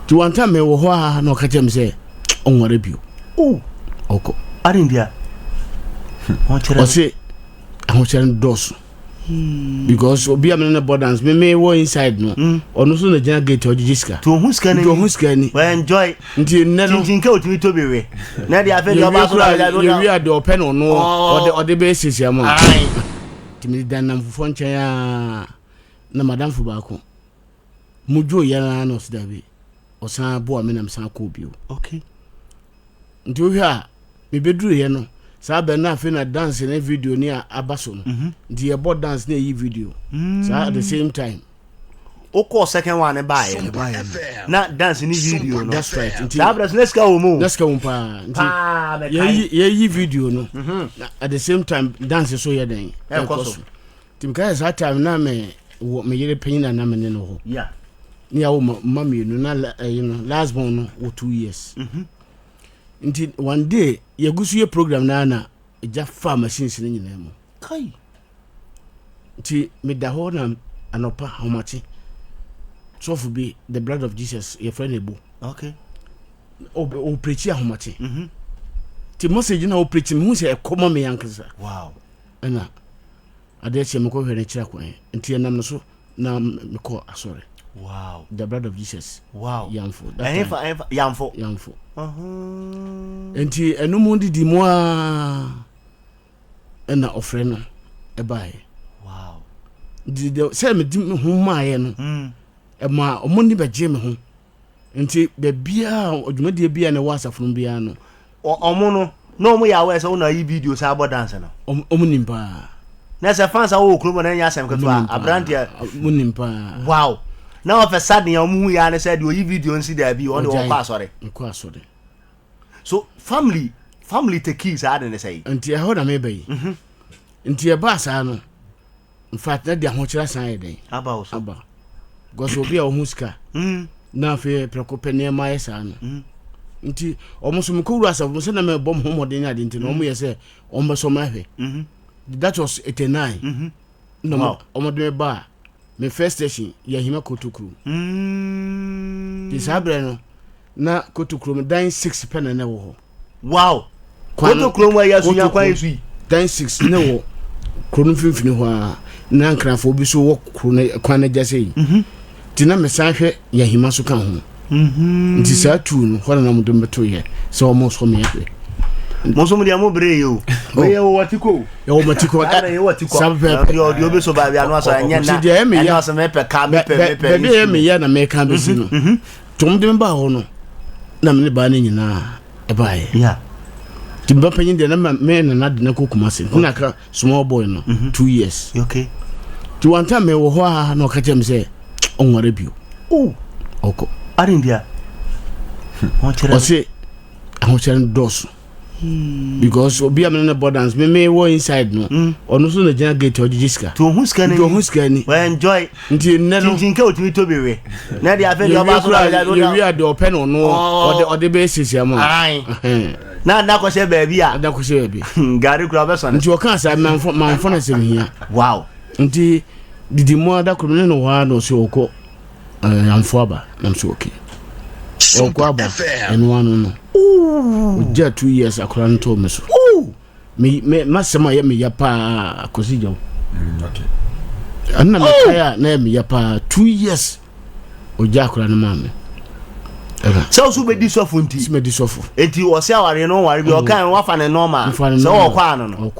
to one time me wo ho no ka chem say onware bio oko arindia o say ahochere dos because obi am na borders me wo inside no ono so na jina gate ojijiska to huska ni we enjoy nti ne no tinka otumi to bewe na dia fe dia ba so na we are the open no o de be sisi am ai timi dan nam fufo nchen ya na madam fu ba ko mujo ya na so da bi o san bo am na san ko bio okay nti o hwa me beduru ye no sa be na fe na dance na video ni abaso no di e board dance na yi video sa at the same time oko second one buy na dance ni video no that's right nti abras let's go pa nti ye video no at the same time dance so ye den tim ka za time na me yere penina na me no ho yeah ni awo mama you know na last born no 2 years nti one day ye gusu ye program na eja fa machines ni nyina mu kai nti me da ho na anopa homachi so for be the blood of Jesus your friend ebo okay o preach homachi ti message na o preach mu se e komo me yankasa wow na ade che me ko hwere kira kwan nti enam no so na me ko asore wow the blood of Jesus wow yamfo yamfo nti enum di mo a na ofre no e bae wow di say me di ho maaye no ma omoni beje me ho nti be bia odwumade bia na WhatsApp no bia no omo no no mo ya we say una yi video sa abo dance no omunim pa na se fans awo okro mo na nya asem keto abrantia omunim pa wow na of a sudden ya mu ya na say the yi video nsi da bi on the kwa asore so family take keys are na say nti e ho na me bayi nti e ba sa no in fact na dia ho kira san e den aba so aba goso obi a o huska na fe prekopene ma yesa no nti omo so mkuru asafo se na me bom homodin ade nti no omo yese omo so ma hwe that was 89 no omo de ba me first station ya hima kotukuru di sabre no na kotukuru me dan 6 pen na wo ho wow kotukuru mo ya sunya kwa yesu dan 6 na wo krono finfini ho a na nkrafo bi so wo krono kwa na jase ti na me sanhwe ya hima so kan ho nti sa tu no ho na mudum beto ye so mo so me yake mo so mo dia mo bre yo we wo watiko yo matiko ara yo watiko sabe yo dio be so ba bia no asa nya na anya so me pe ka me pe be ye me ya na me ka be si no tum de ba ho no na me ba na nyina e ba ye yeah timba panyin de na me na de na kokuma se na ka small boy no 2 years okay ti one time me wo ho a na ka jem se onware bio oko arindia o se ahochere dos because obi am na borders me wo inside no ono so na jina gate ojijiska to huska ni we enjoy nti ne no tinka otumi to bewe na dia fe dia ba so we are the open no o de be sisi am na ko se ba bi a da ko se ba bi gari kura be so nti o kan sa manfo na se hia wow nti didi mo da ko no wa no so oko amfo aba nam so okay oko aba enwa no uja 2 years akura nto me so me masema ya me ya pa akosi jaw okay anna me kaya na me ya pa 2 years uja akura na mame so so be disofu nti me disofu enti o se aware no ware bi o kan wa fa ne normal so o kwa ano no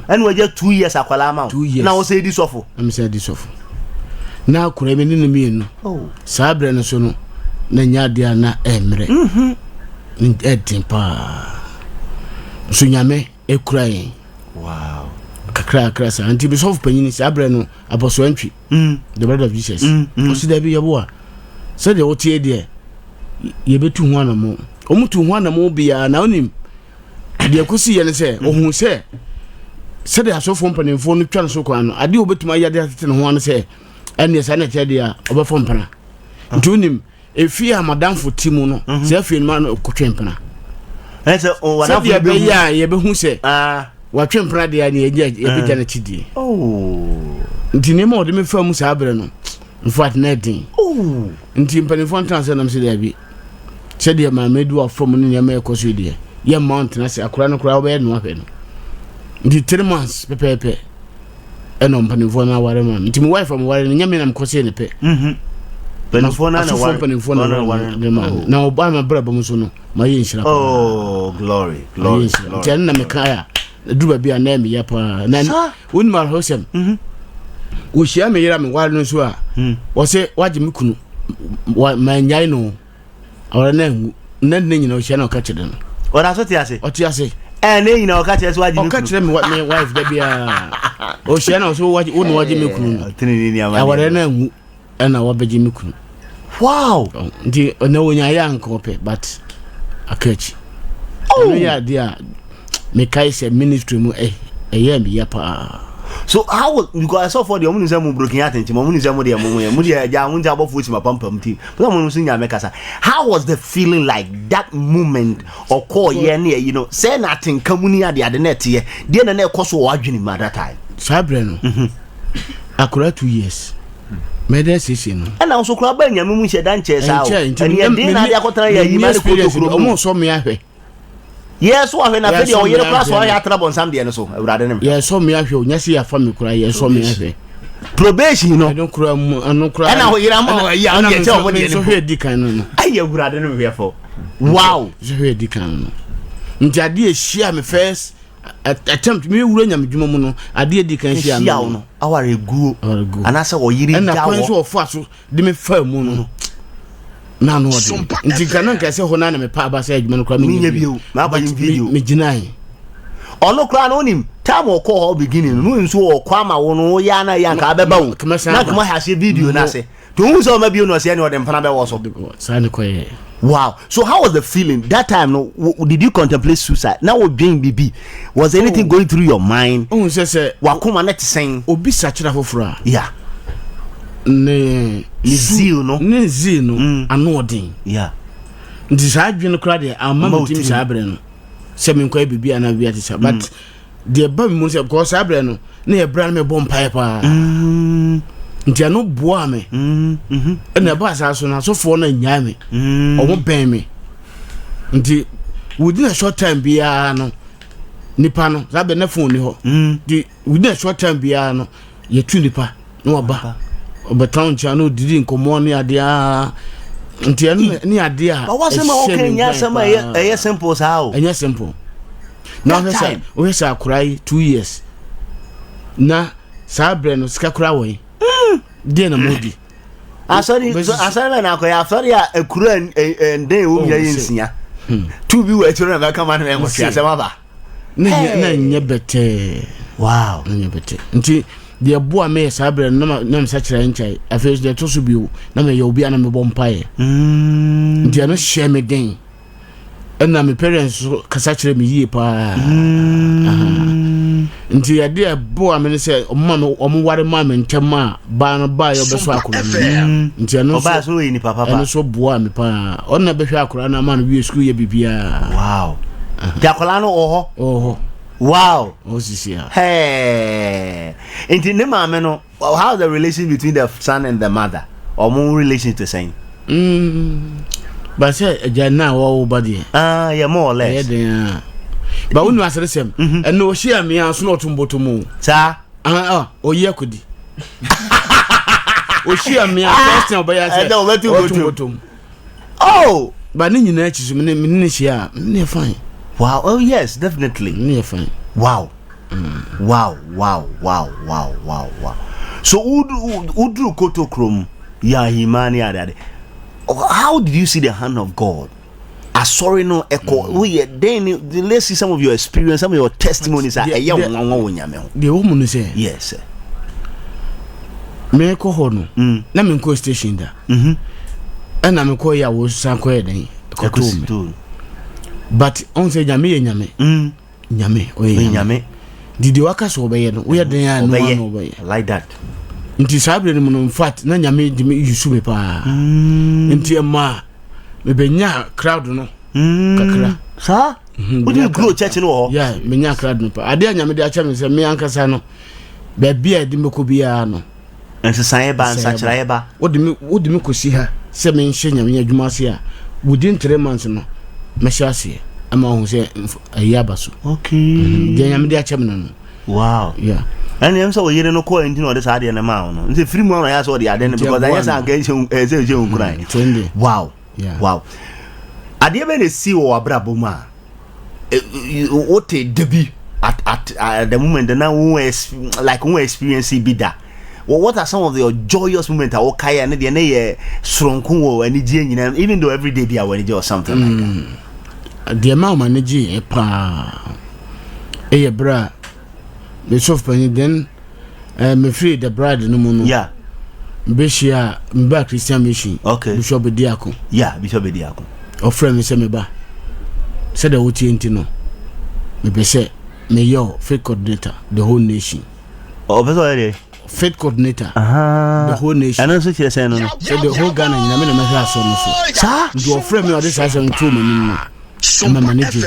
eni waje 2 years akwala ma na o se disofu am se disofu na akura me ni me no sabre no so no na nyadia na emre edimpa so nyame ekurayen wow kakra sa anti bisof panyini sabre no aboso antwi the blood of Jesus o si da bi yebo a se de otie de ye betu ho anamo omutu ho anamo bia na onim de akosi ye ne se ohun se de asofo mpanimfo no twa so kwa no ade obetuma yade atete ne ho an se ene sa na chede a obefo mpana nti onim efi amadamfo timu no se afi ma no kotwempena ese o wana fu be ya ye be hu se watwempena de ya ne ye be na chidi nti ne ma ode me fa mu sa abre no in fact na din nti mpanifo ntan se nam se da bi said the man made you from in America so dear ye mountain as a crown crowd no happen the 3 months pepe and on panifo na ware man nti me wife from ware nyame na mkose ne pe panifo na ware panifo na man na oba ma brabo mu so no ma ye nshira oh glory nti na me kaya duba bia na me ya pa na woni ma hosem wo hia me yira me ware no so a wo se waje me kunu ma nyai no awara na ngu na nyina wo hia na o ka chede no ora so ti ase ne nyina o ka chede so waje me kunu o ka chede me wife da bia o hia na so waje woni waje me kunu awara na ngu ana wabeje me kunu wow ndi na wonya ya nko pe but akachi no ya dia me kai se ministry mu me ya pa. So how because I saw for the woman is mu broken heart nti mo is mu de mu de ja mu ja bofu ti ma pampam ti but mo so nya me kasa how was the feeling like that moment or call ye na you know say nothing kamuni ade na tie de na ekoso wadwini ma that time sabre no akura 2 years medicine no and also kura ba nya mu she dan che sa o and de na ade akotara ya yi ma ko to o mo so me ahwe yes wa hwe na fe de o yere kura so ya trabon sam de no so awurade ne yes so me ahwe o nya se ya fa me kura yes so me ahwe probation no no kura no kura na ho yere ma ya no ye che o de so hwe di kan no ai awurade ne me fo wow so hwe di kan no nti ade e hia me first attempt me wura nyam dwuma mu no ade di kan hia no aware guo anase o yiri dawo na kwan so ofo aso de me fa mu no na no ode nti kana nka se ho na me pa ba se adwuma no kra me nya bio ma ba yin video me ginai ono kra no nim time o call beginning no nso o kwa ma wo no ya na ya nka abeba wo na kuma ha se video na se to hu so ma bio no se ne o de mpana be wo so sa ne koye. Wow. So how was the feeling that time? No, did you contemplate suicide? Now being BB, was anything going through your mind? Oh, say wakuma net saying obi sachira fofora. Yeah. Ne zeal no. Ne zeal no. Anodin. Yeah. Nti sa adwene kra de amam tim sa abre no. Se me nkwa BB ana bia te sa but the ba me say because sa abre no na e bra me bom pae pa. Nti ano boa me na ba sa so na so fo na nya me o mo ben me nti within a short time bia no nipa no za be na phone ni ho di within a short time bia no ye tu nipa no oba obetan cha no didi nkomo ni ade a nti anu ni ade a ba wasema okay nya sama e simple sa o enya simple na we say akurai 2 years na sa bre no sika kura wo de na modi asori na akoya afori a ekura nden wo mia yensia tu bi we tiro na ka ma na mo sia sama ba na nye bete wow na nye bete nti de boa me sabre na msa kira nchai afesh de to so bi na me ye obi ana me bompae nti ana hye me den na me parents kasa kira me yie pa nti ya de boa me se omo ware ma me ntema ba no ba yo beso akura nti ano so ba so yi ni papa ano so boa me pa onna behwe akura na ma no bi school ye bibia wow jakola no oho wow osisia hey nti ne ma me no how the relation between the son and the mother or more relation to saying but say jana wo body yeah more or less yeah ba wonu aseresem eno o hia me anso no otumbotomu sa oyi akodi o hia me first time oba say otumbotomu oh ba ni nyina achi so me ni hia me fine wow oh yes definitely me fine wow wow so udru kotokrom ya himani ade how did you see the hand of God? Sorry no echo we then let's see some of your experience, some of your testimonies are the woman say yes sir me ko ho no na me ko station da na me ko ya wo san ko eden ko but on say nyame nyame did waka so be ye no we den ya no be like that nti sabre no in fact na nyame di me yusu me pa nti ma me benya crowd no kakra sa we dey grow church no yeah menya crowd no pa ade anyame de acha me se me ankasa no ba bia di me ko bia no ense san e ba nsa kira e ba wodi me ko si ha se me nhye nyame adwuma se a within 3 months no me shase ama hu say ayabaso okay de nyame de achem no wow yeah and you so yere no call into this ade na ma no say free mu ya so de ade because I say can say je unkuran wow yeah wow ade be na si wo abrabo ma what debi at the moment now like who experience be that. Well, what are some of your joyous moments that okay and the sronku wo ani je nyina even though every day be when or something like that. The amount manage pa bra the soft penny then me free the bride no mo no yeah Bishia mba Christian mission okay Bishop Diakon yeah Bishop Diakon o friend me say me ba said the wuti enti no me be say me yo faith coordinator the whole nation oh be so faith coordinator the whole nation and also say no so the whole Ghana nyina me na me hwa so no so sa do friend me o this say ntu me ni no manage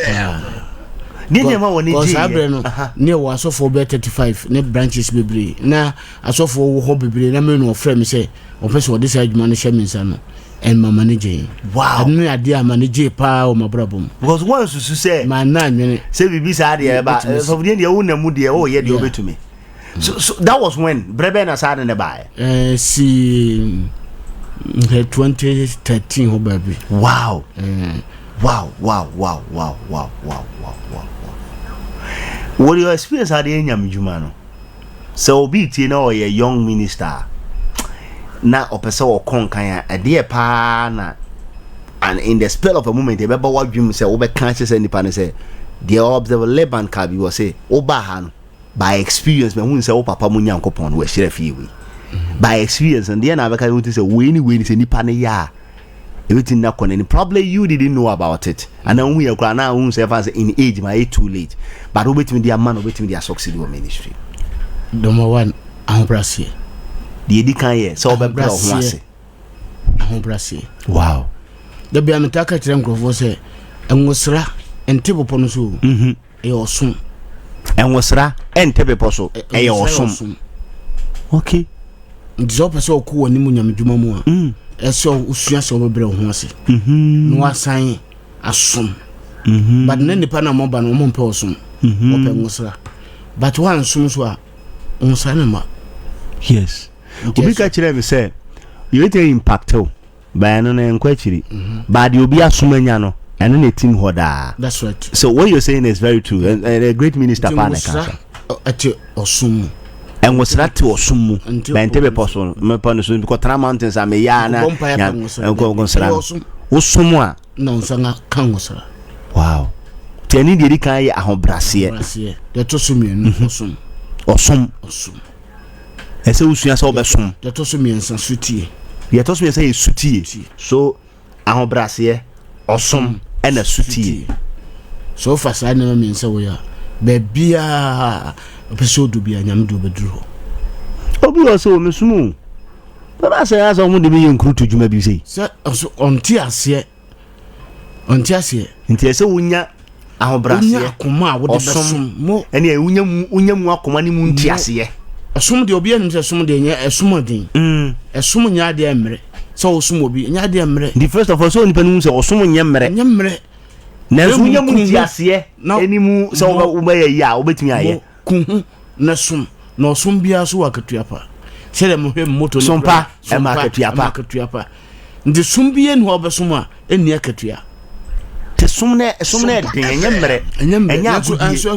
Didn't ma woni ji no ne wo asofo be 35 ne branches bebre na asofo wo ho bebre na me no frame say o pese wo this adwuma no hye mensa no en ma manage wow anu ade a manage pa o mabrabom because once you say man na nwene say bibi sa ade ba so de wo na mu de o ye de obetumi so that was when brebe na sa ne ba si 2013 ho baby wow wow what your experience had in Yamjuma no so be it na a young minister na opesa o konkan a dear pa na and in the spell of a moment e beba wadwum say we can say nipa ne say the observer Leban ka bi was say oba ha no by experience me hu say o papa mu nyankopon we hire fi we by experience and there na be ka hu say we say nipa ne ya everything na konani probably you didn't know about it and then we are now in age my too late but we between their man between their succeed in ministry number 1 ahobrase the edikan here so be bra ho ase ahobrase wow the be ametaka kire nkrofo se enwosra entebopo no so e osom enwosra entebopo so e osom okay ndizo pese okuwo ni munyamdwuma mu a eso usua so bebre ho ase no asan asom but na nipa na mo ba no mo mpe osom mo pe ngusra but one sum so a unsan ma yes obi ka kire me say you dey impact o ba no na enkwachiri but obi asomanya no eno na team hoda that's right so what you're saying is very true and a great minister pa na ka ati osum and was that to osum bentebe person me pon so because tra mountains am ya na go osum a no nsanga kan osra wow tani de kan ya ahobrase de to so mienu osum ese usua so obesom de to so miensa sutie ye to so miensa ye sutie so ahobrase osum ena sutie so fasa na miensa wo ya bebia episode bi anyamdo beduro obi o so mesumu baba say aso mu de bi nkrutu djuma bi sei se onti ase nti ese wunya ahobrase akoma wo de besom mo ene wunya mu akoma ni mu nti ase asom de obi anim se asom de nya asomodin asom nya de emre so osum obi nya de emre the first of all so ni panu se osum nya emre na wunya mu nti ase enimu so wo ya obetumi aye kunhu na sum na osum bia so wakatuapa sele mo hwe moto no SOMPA e makatuapa ndi sum bia no obesum a eni akatua te sum na den enyemre enya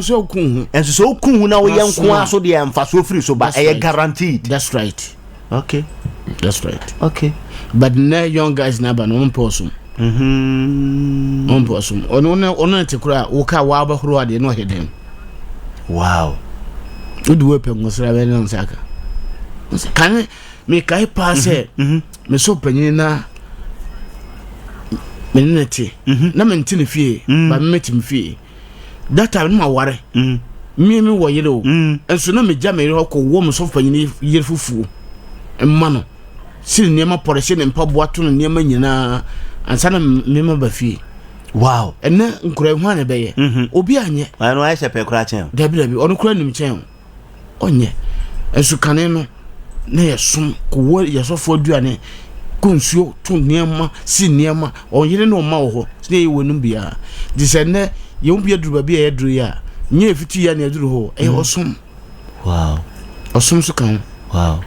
so kunhu enso so kunhu na wo yenko aso de emfa so free so ba e guaranteed that's right okay but na young guys na ba no mposum mposum ono te kura wo ka wa ba horo ade no heden wow udu we pengosra be no nsaka kan me kai passe me so panyin na me nete na me ntine fie ba me metim fie that time ma ware me wo yere o enso na me ja me ko wo me so panyin yere fufu emma no sir niema poreshe ne mpaboa to no niema nyina ansa na me ma ba fie wow ene nkura hu ane beye obi anye ano aye sepe kura chen dabi ono kura nim chen onye enso kane no na yesum ko wo yesofo aduane konsuo to nneɛma si nneɛma ɔyere no ma wo ho ne yɛ wonum bia de sɛ ne yɛ wo bia duru ba bia yɛ duru ya nye fitu ya ne duru ho ɔsom wow ɔsom so kan wow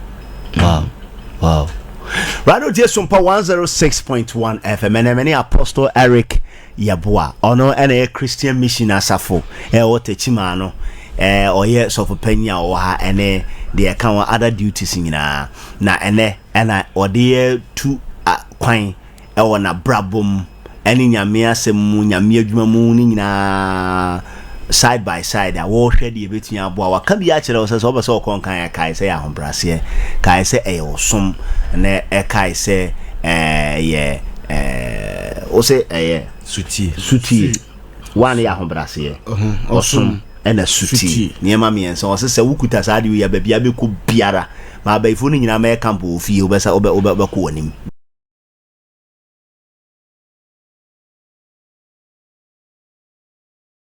Radio Tia SOMPA 106.1 FM and many Apostle Eric Yabua ono ene Christian mission asafo o techima no oye sofo panya o ha ene de kan other duties nyina na ene ode tu kwan e na brabom ene nyame asem mu nyame adwuma mu ni nyina side by side a wo hwede e betua aboa waka bia kire wo se so obeso kon kan ya kai se ya hombrase kai se e osom na e kai se ye o se suti wan ya hombrase osom ena suti niema miensa o se wukuta sa de ya babia be ko biara ma ba ifo ni nyina ma e camp ofie obesa obekọ onim